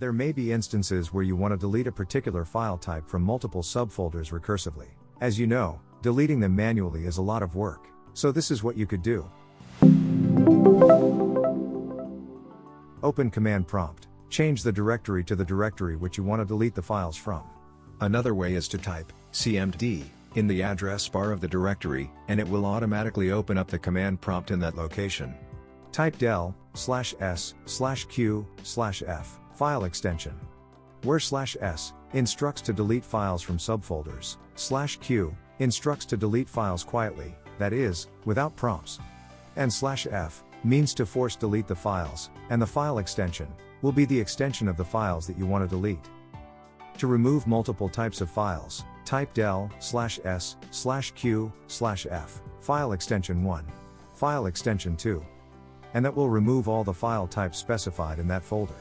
There may be instances where you want to delete a particular file type from multiple subfolders recursively. As you know, deleting them manually is a lot of work. So this is what you could do. Open command prompt. Change the directory to the directory which you want to delete the files from. Another way is to type cmd in the address bar of the directory, and it will automatically open up the command prompt in that location. Type del/s/q/f file extension, where /s instructs to delete files from subfolders, /q instructs to delete files quietly, that is, without prompts, and /f means to force delete the files, and the file extension will be the extension of the files that you want to delete. To remove multiple types of files, type del/s/q/f file extension 1, file extension 2, and that will remove all the file types specified in that folder.